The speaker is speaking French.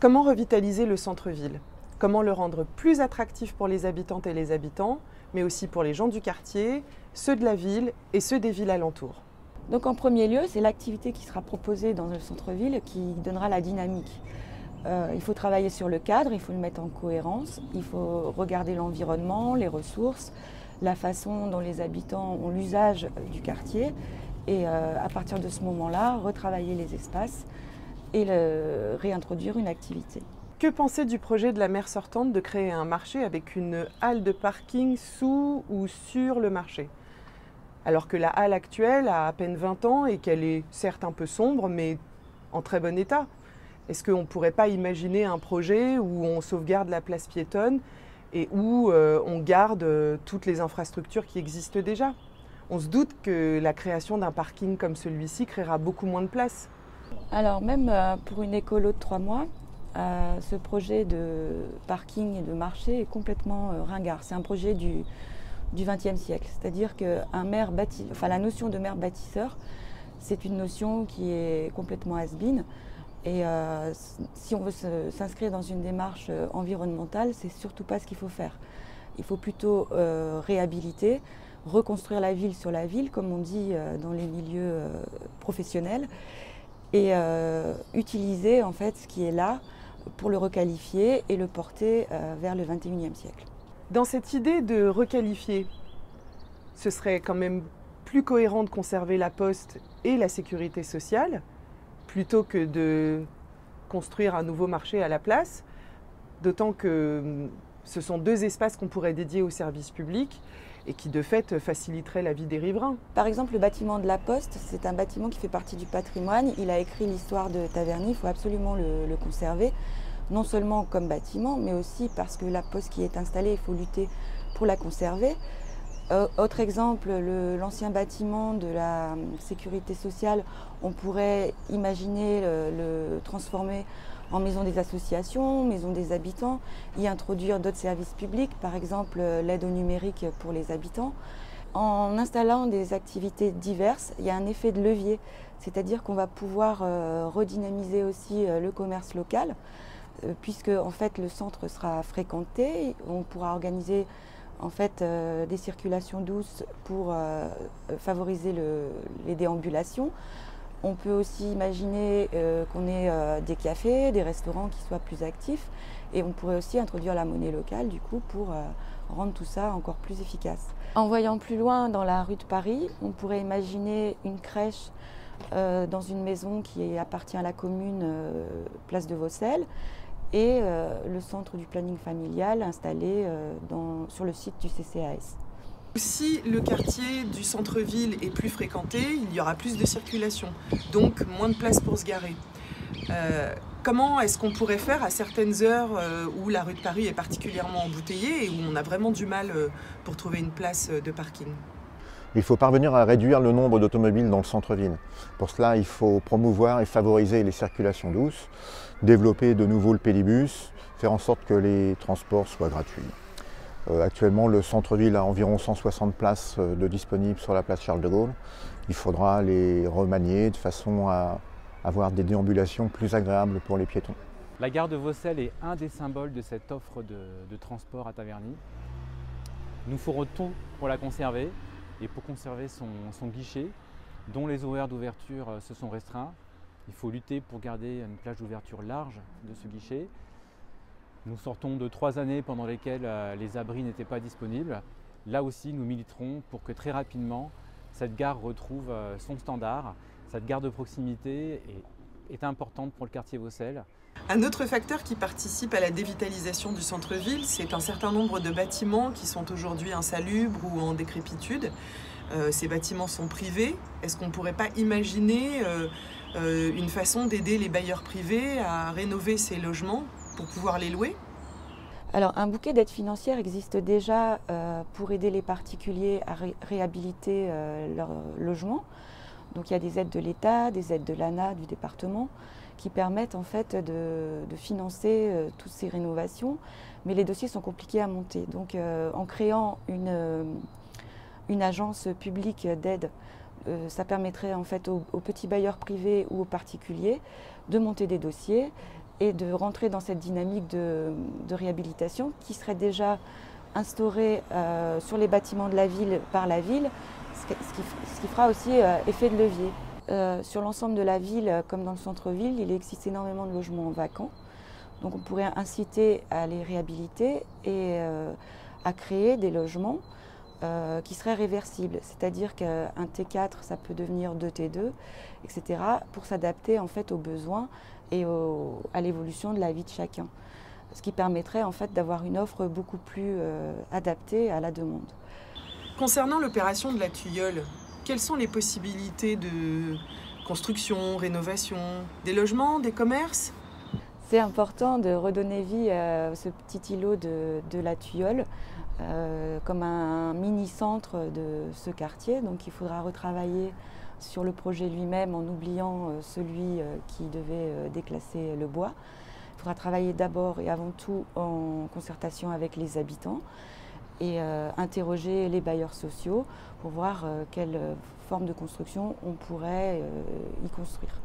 Comment revitaliser le centre-ville? Comment le rendre plus attractif pour les habitantes et les habitants, mais aussi pour les gens du quartier, ceux de la ville et ceux des villes alentours? Donc en premier lieu, c'est l'activité qui sera proposée dans le centre-ville qui donnera la dynamique. Il faut travailler sur le cadre, il faut le mettre en cohérence, il faut regarder l'environnement, les ressources, la façon dont les habitants ont l'usage du quartier et à partir de ce moment-là, retravailler les espaces et réintroduire une activité. Que penser du projet de la maire sortante de créer un marché avec une halle de parking sous ou sur le marché? Alors que la halle actuelle a à peine 20 ans et qu'elle est certes un peu sombre, mais en très bon état. Est-ce qu'on ne pourrait pas imaginer un projet où on sauvegarde la place piétonne et où on garde toutes les infrastructures qui existent déjà? On se doute que la création d'un parking comme celui-ci créera beaucoup moins de place. Alors même pour une écolo de 3 mois, ce projet de parking et de marché est complètement ringard. C'est un projet du XXe siècle. C'est-à-dire que la notion de maire bâtisseur, c'est une notion qui est complètement has-been. Et si on veut s'inscrire dans une démarche environnementale, c'est surtout pas ce qu'il faut faire. Il faut plutôt réhabiliter, reconstruire la ville sur la ville, comme on dit dans les milieux professionnels, et utiliser en fait ce qui est là pour le requalifier et le porter vers le XXIe siècle. Dans cette idée de requalifier, ce serait quand même plus cohérent de conserver la poste et la sécurité sociale, plutôt que de construire un nouveau marché à la place, d'autant que ce sont deux espaces qu'on pourrait dédier au service public et qui de fait faciliteraient la vie des riverains. Par exemple, le bâtiment de la Poste, c'est un bâtiment qui fait partie du patrimoine. Il a écrit l'histoire de Taverny, il faut absolument le conserver, non seulement comme bâtiment, mais aussi parce que la Poste qui est installée, il faut lutter pour la conserver. Autre exemple, l'ancien bâtiment de la sécurité sociale, on pourrait imaginer le transformer en maison des associations, maison des habitants, y introduire d'autres services publics, par exemple l'aide au numérique pour les habitants. En installant des activités diverses, il y a un effet de levier, c'est-à-dire qu'on va pouvoir redynamiser aussi le commerce local, puisque en fait le centre sera fréquenté, on pourra organiser en fait des circulations douces pour favoriser les déambulations. On peut aussi imaginer qu'on ait des cafés, des restaurants qui soient plus actifs et on pourrait aussi introduire la monnaie locale du coup pour rendre tout ça encore plus efficace. En voyant plus loin dans la rue de Paris, on pourrait imaginer une crèche dans une maison qui appartient à la commune place de Vaucelles et le centre du planning familial installé sur le site du CCAS. Si le quartier du centre-ville est plus fréquenté, il y aura plus de circulation, donc moins de place pour se garer. Comment est-ce qu'on pourrait faire à certaines heures où la rue de Paris est particulièrement embouteillée et où on a vraiment du mal pour trouver une place de parking? Il faut parvenir à réduire le nombre d'automobiles dans le centre-ville. Pour cela, il faut promouvoir et favoriser les circulations douces, développer de nouveau le pédibus, faire en sorte que les transports soient gratuits. Actuellement, le centre-ville a environ 160 places de disponibles sur la place Charles de Gaulle. Il faudra les remanier de façon à avoir des déambulations plus agréables pour les piétons. La gare de Vaucelles est un des symboles de cette offre de transport à Taverny. Nous ferons tout pour la conserver et pour conserver son guichet, dont les horaires d'ouverture se sont restreints. Il faut lutter pour garder une plage d'ouverture large de ce guichet. Nous sortons de 3 années pendant lesquelles les abris n'étaient pas disponibles. Là aussi, nous militerons pour que très rapidement, cette gare retrouve son standard. Cette gare de proximité est importante pour le quartier Vaucelles. Un autre facteur qui participe à la dévitalisation du centre-ville, c'est un certain nombre de bâtiments qui sont aujourd'hui insalubres ou en décrépitude. Ces bâtiments sont privés. Est-ce qu'on ne pourrait pas imaginer une façon d'aider les bailleurs privés à rénover ces logements pour pouvoir les louer? Alors, un bouquet d'aides financières existe déjà pour aider les particuliers à réhabiliter leur logement. Donc, il y a des aides de l'État, des aides de l'ANA, du département, qui permettent en fait de financer toutes ces rénovations. Mais les dossiers sont compliqués à monter. Donc, en créant une agence publique d'aide, ça permettrait en fait aux petits bailleurs privés ou aux particuliers de monter des dossiers et de rentrer dans cette dynamique de réhabilitation qui serait déjà instaurée sur les bâtiments de la ville par la ville, ce qui fera aussi effet de levier. Sur l'ensemble de la ville, comme dans le centre-ville, il existe énormément de logements vacants. Donc on pourrait inciter à les réhabiliter et à créer des logements qui seraient réversibles. C'est-à-dire qu'un T4, ça peut devenir 2 T2, etc. pour s'adapter en fait aux besoins et à l'évolution de la vie de chacun. Ce qui permettrait en fait d'avoir une offre beaucoup plus adaptée à la demande. Concernant l'opération de la Tuilleule, quelles sont les possibilités de construction, rénovation, des logements, des commerces? C'est important de redonner vie à ce petit îlot de la Tuilleule comme un mini-centre de ce quartier. Donc il faudra retravailler sur le projet lui-même en oubliant celui qui devait déclasser le bois. Il faudra travailler d'abord et avant tout en concertation avec les habitants et interroger les bailleurs sociaux pour voir quelle forme de construction on pourrait y construire.